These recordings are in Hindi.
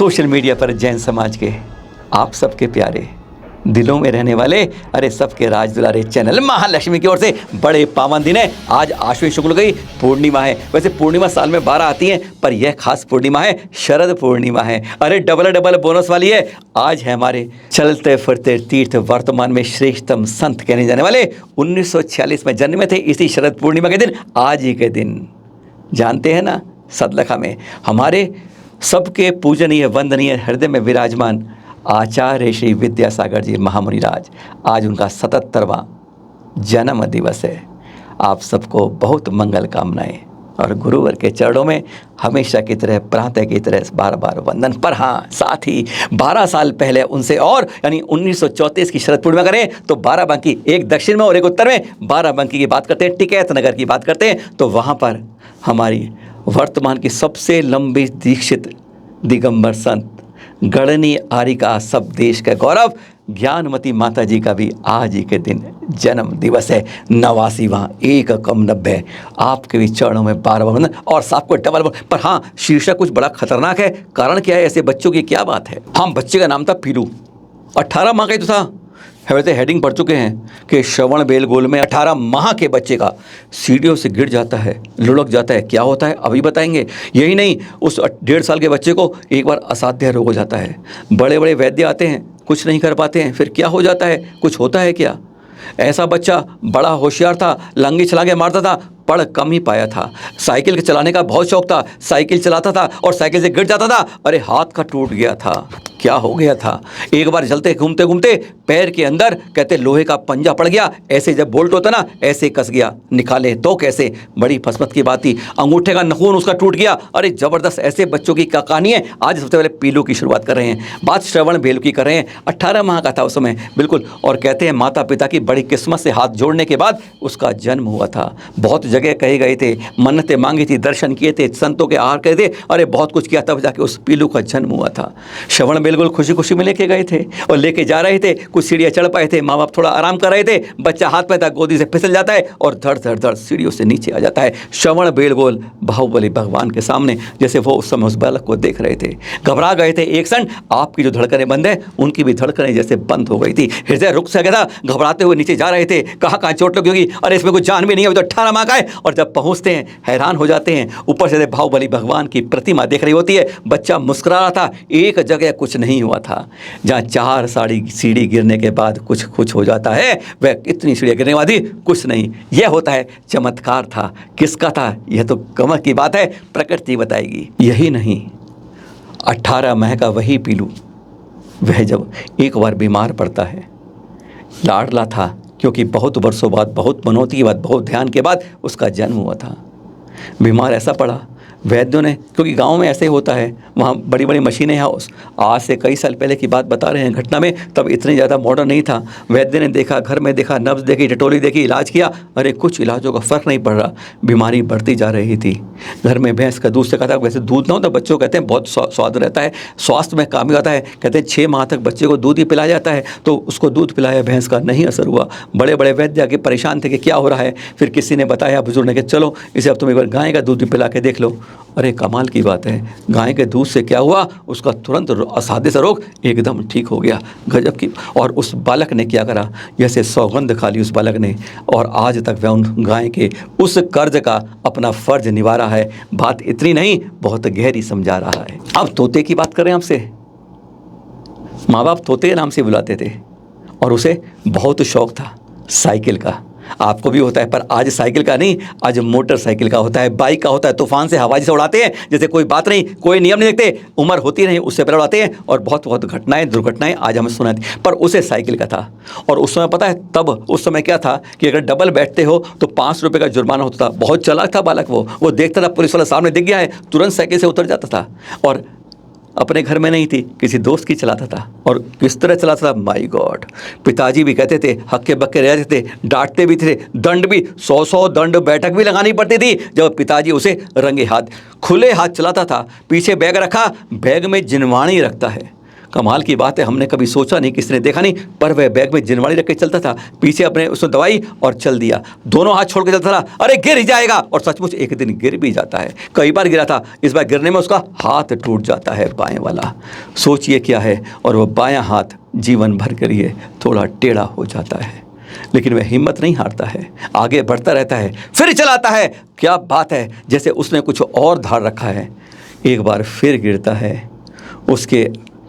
सोशल मीडिया पर जैन समाज के आप सबके प्यारे दिलों में रहने वाले अरे सबके राज दुलारे चैनल महालक्ष्मी की ओर से बड़े पावन दिन है। आज आश्विन शुक्ल की पूर्णिमा है। वैसे पूर्णिमा साल में 12 आती है, पर यह खास पूर्णिमा है, शरद पूर्णिमा है। अरे डबल डबल बोनस वाली है। आज है हमारे चलते फिरते तीर्थ वर्तमान में श्रेष्ठतम संत कहने जाने वाले 1946 में जन्मे थे इसी शरद पूर्णिमा के दिन। आज ही के दिन जानते हैं ना, सदलखा में हमारे सबके पूजनीय वंदनीय हृदय में विराजमान आचार्य श्री विद्यासागर जी महामुनिराज, आज उनका 77वां जन्म दिवस है। आप सबको बहुत मंगल कामनाएं और गुरुवर के चरणों में हमेशा की तरह प्रातः की तरह बार बार वंदन। पर हाँ, साथ ही 12 साल पहले उनसे और यानी 1934 की शरद पूर्णिमा करें तो बाराबंकी, एक दक्षिण में और एक उत्तर में। बाराबंकी की बात करते हैं, टिकैत नगर की बात करते हैं तो वहाँ पर हमारी वर्तमान की सबसे लंबी दीक्षित दिगंबर संत गणनीय आर्यिका सब देश का गौरव ज्ञानमती माता जी का भी आज ही के दिन जन्म दिवस है। 89वां, एक कम 90। आपके भी चरणों में 12 वंदन और सबको डबल। पर हाँ, शीर्षक कुछ बड़ा खतरनाक है। कारण क्या है, ऐसे बच्चों की क्या बात है। हाँ, बच्चे का नाम था पीलू, 18 माह का ही तो था। वैसे हेडिंग पढ़ चुके हैं कि श्रवण बेलगोल में 18 माह के बच्चे का सीढ़ियों से गिर जाता है, लुढ़क जाता है। क्या होता है अभी बताएंगे। यही नहीं, उस 1.5 साल के बच्चे को एक बार असाध्य रोग हो जाता है। बड़े बड़े वैद्य आते हैं, कुछ नहीं कर पाते हैं। फिर क्या हो जाता है, कुछ होता है क्या। ऐसा बच्चा बड़ा होशियार था, लंगी छलांगे मारता था, पढ़ कम ही पाया था। साइकिल के चलाने का बहुत शौक था, साइकिल चलाता था और साइकिल से गिर जाता था। अरे हाथ का टूट गया था। क्या हो गया था, एक बार चलते घूमते घूमते पैर के अंदर कहते लोहे का पंजा पड़ गया। ऐसे जब बोल्ट होता ना, ऐसे कस गया। निकाले तो कैसे, बड़ी फसमत की बात थी। अंगूठे का नखून उसका टूट गया। अरे जबरदस्त। ऐसे बच्चों की कहानी है। आज सबसे पहले पीलू की शुरुआत कर रहे हैं। बात श्रवण बेलू की कर रहे हैं। 18 माह का था उस समय, बिल्कुल। और कहते हैं माता पिता की बड़ी किस्मत से हाथ जोड़ने के बाद उसका जन्म हुआ था। बहुत जगह कहे गए थे, मन्नतें मांगी थी, दर्शन किए थे, संतों के आहार करे थे। अरे बहुत कुछ किया, तब जाके उस पीलू का जन्म हुआ था। श्रवण बिल्कुल खुशी खुशी में लेके गए थे और लेके जा रहे थे। कुछ सीढ़ियाँ चढ़ पाए थे, माँ बाप थोड़ा आराम कर रहे थे। बच्चा हाथ पे था, गोदी से फिसल जाता है और धड़ धड़ धड़ सीढ़ियों से नीचे आ जाता है। श्रवण बेलगोल बाहुबली भगवान के सामने जैसे वो उस समय उस बालक को देख रहे थे, घबरा गए थे। एक क्षण आपकी जो धड़कनें बंद है, उनकी भी धड़कनें जैसे बंद हो गई थी। हृदय रुक सा गया था, घबराते हुए नीचे जा रहे थे। कहाँ चोट लगी होगी, अरे इसमें कुछ जान भी नहीं है, तो 18 माह का है। और जब पहुँचते हैं हैरान हो जाते हैं। ऊपर से बाहुबली भगवान की प्रतिमा देख रही होती है। बच्चा मुस्कुरा रहा था। एक जगह कुछ नहीं हुआ था, जहाँ 4 सीढ़ी गिरने के बाद कुछ हो जाता है, वह इतनी सीढ़ियाँ गिरने वाली कुछ नहीं। यह होता है चमत्कार था। किसका था, यह तो कमर की बात है, प्रकृति बताएगी। यही नहीं, 18 माह का वही पीलू, वह जब एक बार बीमार पड़ता है, लाडला था क्योंकि बहुत वर्षों बाद, बहुत मनौती के बाद, बहुत ध्यान के बाद उसका जन्म हुआ था। बीमार ऐसा पड़ा, वैद्यों ने, क्योंकि गांव में ऐसे होता है, वहाँ बड़ी बड़ी मशीनें हैं। आज से कई साल पहले की बात बता रहे हैं घटना में, तब इतनी ज़्यादा मॉडर्न नहीं था। वैद्य ने देखा, घर में देखा, नब्ज देखी, टटोली देखी, इलाज किया। अरे कुछ इलाजों का फ़र्क नहीं पड़ रहा, बीमारी बढ़ती जा रही थी। घर में भैंस का दूध से कहा था, वैसे दूध ना होता, बच्चों कहते हैं बहुत स्वाद रहता है, स्वास्थ्य में कामी आता है। कहते हैं 6 माह तक बच्चे को दूध ही पिलाया जाता है। तो उसको दूध पिलाया भैंस का, नहीं असर हुआ। बड़े बड़े वैद्य आगे परेशान थे कि क्या हो रहा है। फिर किसी ने बताया, बुजुर्ग ने कि चलो इसे अब तुम एक बार गाय का दूध भी पिला के देख लो। अरे कमाल की बात है, गाय के दूध से क्या हुआ, उसका तुरंत असाध्य सा रोग एकदम ठीक हो गया। गजब की। और उस बालक ने क्या करा, जैसे सौगंध खा ली उस बालक ने, और आज तक वह उन गाय के उस कर्ज का अपना फर्ज निभा रहा है। बात इतनी नहीं, बहुत गहरी समझा रहा है। अब तोते की बात करें आपसे। माँ बाप तोते के नाम से बुलाते थे और उसे बहुत शौक था साइकिल का। आपको भी होता है, पर आज साइकिल का नहीं, आज मोटरसाइकिल का होता है, बाइक का होता है। तूफान से हवा से उड़ाते हैं जैसे कोई बात नहीं, कोई नियम नहीं देखते। उम्र होती नहीं, उससे पहले उड़ाते हैं और बहुत बहुत घटनाएं, दुर्घटनाएं आज हमें सुना थी। पर उसे साइकिल का था। और उस समय पता है, तब उस समय क्या था कि अगर डबल बैठते हो तो 5 रुपये का जुर्माना होता था। बहुत चालाक था बालक वो देखता था पुलिस वाला सामने दिख गया है, तुरंत साइकिल से उतर जाता था। और अपने घर में नहीं थी, किसी दोस्त की चलाता था। और किस तरह चलाता था, माय गॉड। पिताजी भी कहते थे, हक्के बक्के रहते थे, डांटते भी थे, दंड भी 100 दंड बैठक भी लगानी पड़ती थी जब पिताजी उसे रंगे हाथ, खुले हाथ चलाता था। पीछे बैग रखा, बैग में जिनवाणी रखता है, कमाल की बात है, हमने कभी सोचा नहीं, किसी ने देखा नहीं, पर वह बैग में जिनवाड़ी रख के चलता था, पीछे अपने उसने दवाई और चल दिया, दोनों हाथ छोड़ के चलता था, अरे गिर ही जाएगा, और सचमुच एक दिन गिर भी जाता है। कई बार गिरा था, इस बार गिरने में उसका हाथ टूट जाता है, बाएं वाला। सोचिए क्या है, और वह बायां हाथ जीवन भर के लिए थोड़ा टेढ़ा हो जाता है, लेकिन वह हिम्मत नहीं हारता है, आगे बढ़ता रहता है, फिर चलाता है। क्या बात है, जैसे उसने कुछ और धार रखा है। एक बार फिर गिरता है, उसके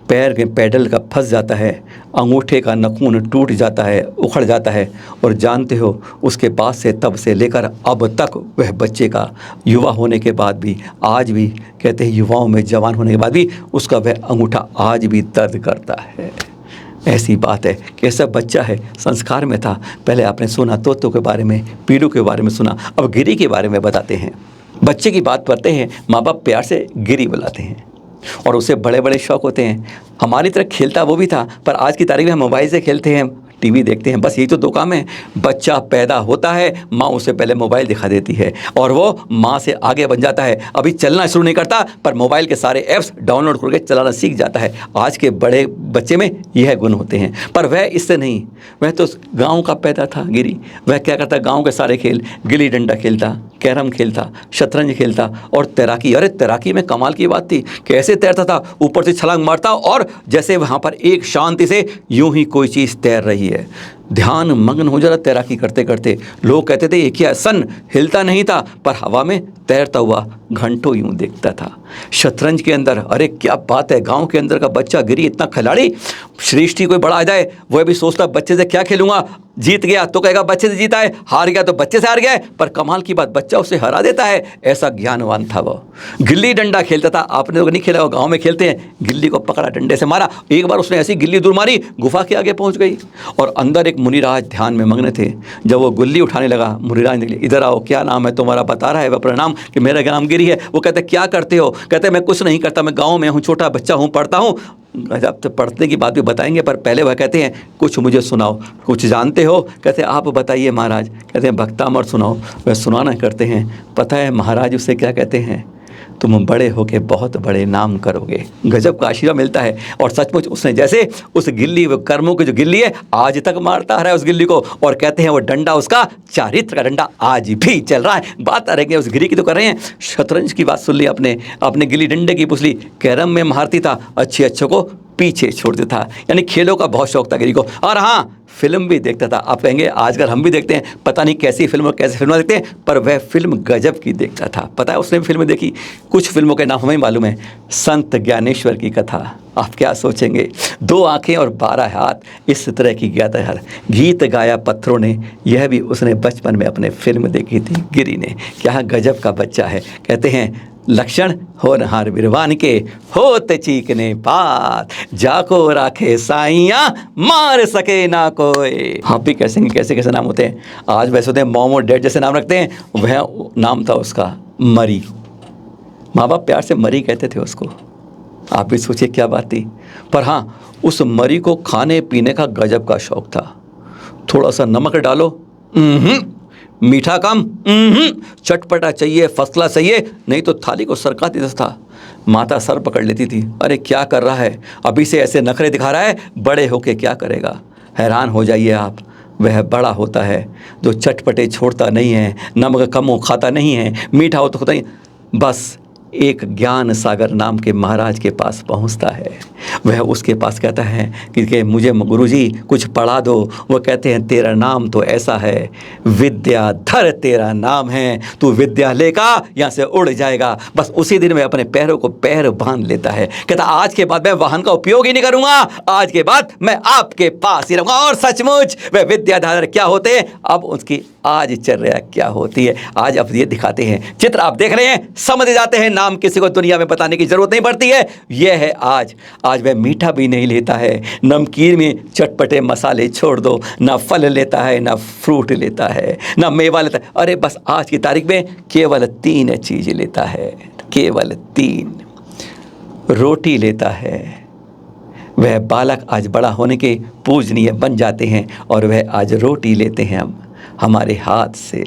पैर के पैडल का फंस जाता है, अंगूठे का नखून टूट जाता है, उखड़ जाता है, और जानते हो उसके पास से तब से लेकर अब तक वह बच्चे का युवा होने के बाद भी, आज भी कहते हैं युवाओं में जवान होने के बाद भी उसका वह अंगूठा आज भी दर्द करता है। ऐसी बात है कि ऐसा बच्चा है, संस्कार में था। पहले आपने सुना तोतों के बारे में, पीड़ू के बारे में सुना, अब गिरी के बारे में बताते हैं। बच्चे की बात करते हैं, माँ बाप प्यार से गिरी बुलाते हैं, और उसे बड़े बड़े शौक़ होते हैं। हमारी तरह खेलता वो भी था, पर आज की तारीख में हम मोबाइल से खेलते हैं, टीवी देखते हैं, बस यही तो दो काम है। बच्चा पैदा होता है, माँ उसे पहले मोबाइल दिखा देती है, और वो माँ से आगे बन जाता है। अभी चलना शुरू नहीं करता, पर मोबाइल के सारे ऐप्स डाउनलोड करके चलाना सीख जाता है। आज के बड़े बच्चे में यह गुण होते हैं, पर वह इससे नहीं, वह तो गाँव का पैदा था गिरी। वह क्या करता, गाँव के सारे खेल, गिल्ली डंडा खेलता, कैरम खेलता, शतरंज खेलता, और तैराकी। अरे तैराकी में कमाल की बात थी, कैसे तैरता था, ऊपर से छलांग मारता, और जैसे वहाँ पर एक शांति से यूं ही कोई चीज़ तैर रही है, ध्यान मग्न हो जाता तैराकी करते करते। लोग कहते थे ये क्या, सन हिलता नहीं था, पर हवा में तैरता हुआ घंटों यूं देखता था। शतरंज के अंदर, अरे क्या बात है, गांव के अंदर का बच्चा गिरी इतना खिलाड़ी, सृष्टि कोई बड़ा आ जाए वह भी सोचता बच्चे से क्या खेलूंगा, जीत गया तो कहेगा बच्चे से जीता है, हार गया तो बच्चे से हार गया है, पर कमाल की बात बच्चा उसे हरा देता है, ऐसा ज्ञानवान था वो। गिल्ली डंडा खेलता था, आपने तो नहीं खेला, वो गाँव में खेलते हैं, गिल्ली को पकड़ा, डंडे से मारा, एक बार उसने ऐसी गिल्ली दूर मारी, गुफा के आगे पहुँच गई, और अंदर एक मुनिराज ध्यान में मग्न थे। जब वो गुल्ली उठाने लगा, मुनिराज निकले, इधर आओ, क्या नाम है तुम्हारा, बता रहा है वह अपना नाम कि मेरा नाम गिरी है। वो कहते क्या करते हो, कहते मैं कुछ नहीं करता, मैं गाँव में हूँ, छोटा बच्चा हूँ, पढ़ता हूँ। जब तो पढ़ने की बात भी बताएंगे, पर पहले वह कहते हैं कुछ मुझे सुनाओ, कुछ जानते हो, कहते आप बताइए महाराज, कहते हैं भक्तामृत सुनाओ। वह सुनाना करते हैं, पता है महाराज उससे क्या कहते हैं, तुम बड़े होके बहुत बड़े नाम करोगे। गजब का आशीर्वाद मिलता है। और सचमुच उसने जैसे उस गिल्ली, वो कर्मों की जो गिल्ली है, आज तक मारता रहा है उस गिल्ली को, और कहते हैं वो डंडा उसका चारित्र का डंडा आज भी चल रहा है। बात आ रही है उस गिरी की तो कर रहे हैं, शतरंज की बात सुन ली आपने, अपने गिल्ली डंडे की पूछ ली, कैरम में महारती था, अच्छे अच्छों को पीछे छोड़ देता था, यानी खेलों का बहुत शौक था गिरी को। और हाँ, फिल्म भी देखता था। आप कहेंगे आजकल हम भी देखते हैं, पता नहीं कैसी फिल्म और कैसी फिल्म देखते हैं, पर वह फिल्म गजब की देखता था। पता है उसने भी फिल्में देखी, कुछ फिल्मों के नाम हमें मालूम है। संत ज्ञानेश्वर की कथा, आप क्या सोचेंगे, 2 आंखें और 12 हाथ, इस तरह की गाता है, गीत गाया पत्थरों ने, यह भी उसने बचपन में अपने फिल्म देखी थी गिरी ने। क्या गजब का बच्चा है। कहते हैं लक्षण होनहार बिरवान के, होत चीकने बात, जाको राखे साइया, मार सके ना कोई। आप भी कैसे कैसे कैसे नाम होते हैं, आज वैसे होते हैं मॉम और डैड जैसे नाम रखते हैं, वह नाम था उसका मरी। माँ बाप प्यार से मरी कहते थे उसको। आप भी सोचिए क्या बात थी। पर हाँ, उस मरी को खाने पीने का गजब का शौक था। थोड़ा सा नमक डालो, मीठा कम, चटपटा चाहिए, फसला चाहिए, नहीं तो थाली को सरका देता था। माता सर पकड़ लेती थी, अरे क्या कर रहा है, अभी से ऐसे नखरे दिखा रहा है, बड़े होके क्या करेगा। हैरान हो जाइए आप, वह बड़ा होता है जो चटपटे छोड़ता नहीं है, नमक कम हो खाता नहीं है, मीठा हो तो खाता नहीं, बस एक ज्ञान सागर नाम के महाराज के पास पहुंचता है। वह उसके पास कहता है कि मुझे गुरुजी कुछ पढ़ा दो। वो कहते हैं तेरा नाम तो ऐसा है, विद्याधर तेरा नाम है, तू विद्या लेकर यहाँ से उड़ जाएगा। बस उसी दिन में अपने पैरों को पैर बांध लेता है, कहता आज के बाद मैं वाहन का उपयोग ही नहीं करूँगा, आज के बाद मैं आपके पास ही रहूँगा। और सचमुच वह विद्याधर क्या होते हैं, अब उसकी आज चर्या क्या होती है, आज अब ये दिखाते हैं। चित्र आप देख रहे हैं, समझ जाते हैं, नाम किसी को दुनिया में बताने की जरूरत नहीं पड़ती है। यह है आज वह मीठा भी नहीं लेता है, नमकीन में चटपटे मसाले छोड़ दो, ना फल लेता है, ना फ्रूट लेता है, ना मेवा लेता है। अरे बस आज की तारीख में केवल 3 चीज लेता है, केवल 3। रोटी लेता है। वह बालक आज बड़ा होने के पूजनीय बन जाते हैं, और वह आज रोटी लेते हैं हम हमारे हाथ से,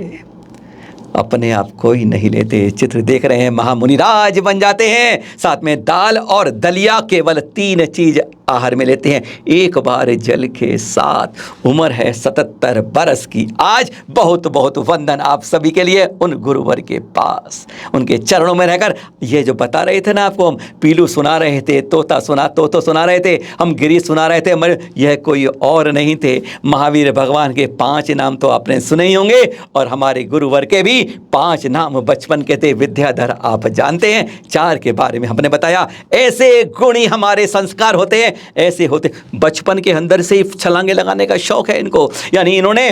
अपने आप कोई नहीं लेते। चित्र देख रहे हैं, महामुनिराज बन जाते हैं। साथ में दाल और दलिया, केवल 3 चीज आहार में लेते हैं। एक बार जल के साथ उम्र है 77 बरस की। आज बहुत बहुत वंदन आप सभी के लिए उन गुरुवर के पास, उनके चरणों में रहकर। ये जो बता रहे थे ना आपको, हम पीलू सुना रहे थे, तोता सुना रहे थे, हम गिरी सुना रहे थे, मगर यह कोई और नहीं थे। महावीर भगवान के 5 नाम तो आपने सुने ही होंगे, और हमारे गुरुवर के भी 5 नाम बचपन के थे। विद्याधर आप जानते हैं, 4 के बारे में हमने बताया। ऐसे गुणी हमारे संस्कार होते हैं, ऐसे होते। बचपन के अंदर से ही छलांगे लगाने का शौक है इनको, यानी इन्होंने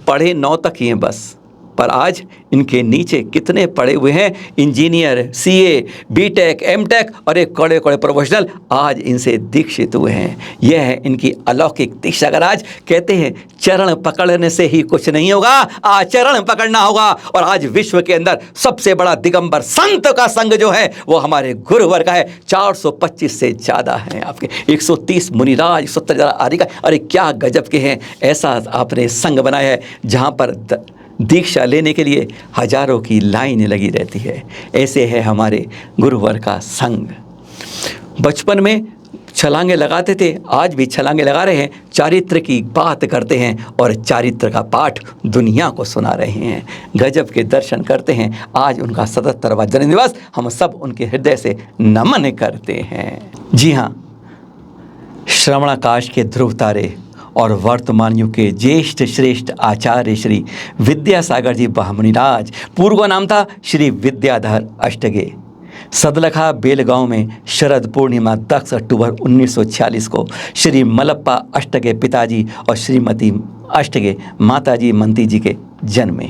पढ़े 9 तक ही हैं बस, पर आज इनके नीचे कितने पढ़े हुए हैं, इंजीनियर, सीए, बीटेक, एमटेक और एक कड़े कड़े प्रोफेशनल आज इनसे दीक्षित हुए हैं। यह है इनकी अलौकिक दीक्षा। अगर आज कहते हैं चरण पकड़ने से ही कुछ नहीं होगा, आचरण पकड़ना होगा। और आज विश्व के अंदर सबसे बड़ा दिगंबर संत का संग जो है वो हमारे गुरुवर का है। 425 से ज़्यादा हैं आपके, 130 मुनिराज, 170 आर्यिका। अरे क्या गजब के हैं। ऐसा आपने संग बनाया है जहाँ पर दीक्षा लेने के लिए हजारों की लाइन लगी रहती है। ऐसे है हमारे गुरुवर का संग। बचपन में छलांगे लगाते थे, आज भी छलांगे लगा रहे हैं, चारित्र की बात करते हैं और चारित्र का पाठ दुनिया को सुना रहे हैं। गजब के दर्शन करते हैं। आज उनका 77वां जन्म दिवस, हम सब उनके हृदय से नमन करते हैं। जी हाँ, श्रवणाकाश के ध्रुव तारे और वर्तमान युग के ज्येष्ठ श्रेष्ठ आचार्य श्री विद्यासागर जी बहमुनिराज, पूर्व नाम था श्री विद्याधर अष्टगे, सदलखा बेलगांव में शरद पूर्णिमा 10 अक्टूबर 1946 को श्री मलप्पा अष्टगे पिताजी और श्रीमती अष्टगे माताजी मंती जी के जन्मे।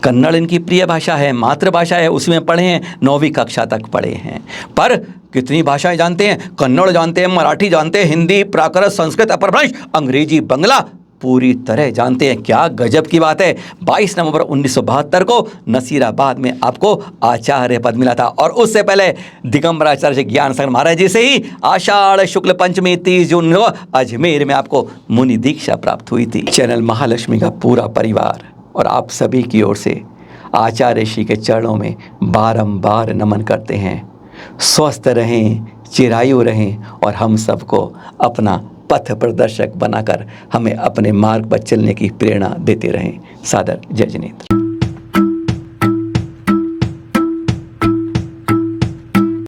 कन्नड़ इनकी प्रिय भाषा है, मातृभाषा है, उसमें पढ़े हैं, 9वीं कक्षा तक पढ़े हैं। पर कितनी भाषाएं जानते हैं? कन्नड़ जानते हैं, मराठी जानते हैं, हिंदी, प्राकृत, संस्कृत, अपभ्रंश, अंग्रेजी, बंगला पूरी तरह जानते हैं। क्या गजब की बात है। 22 नवंबर 1972 को नसीराबाद में आपको आचार्य पद मिला था, और उससे पहले दिगंबराचार्य ज्ञान सागर महाराज जी से ही आषाढ़ शुक्ल पंचमी 30 जून को अजमेर में आपको मुनि दीक्षा प्राप्त हुई थी। चैनल महालक्ष्मी का पूरा परिवार और आप सभी की ओर से आचार्य श्री के चरणों में बारंबार नमन करते हैं। स्वस्थ रहें, चिरायु रहें और हम सबको अपना पथ प्रदर्शक बनाकर हमें अपने मार्ग पर चलने की प्रेरणा देते रहें। सादर जय जिनेंद्र।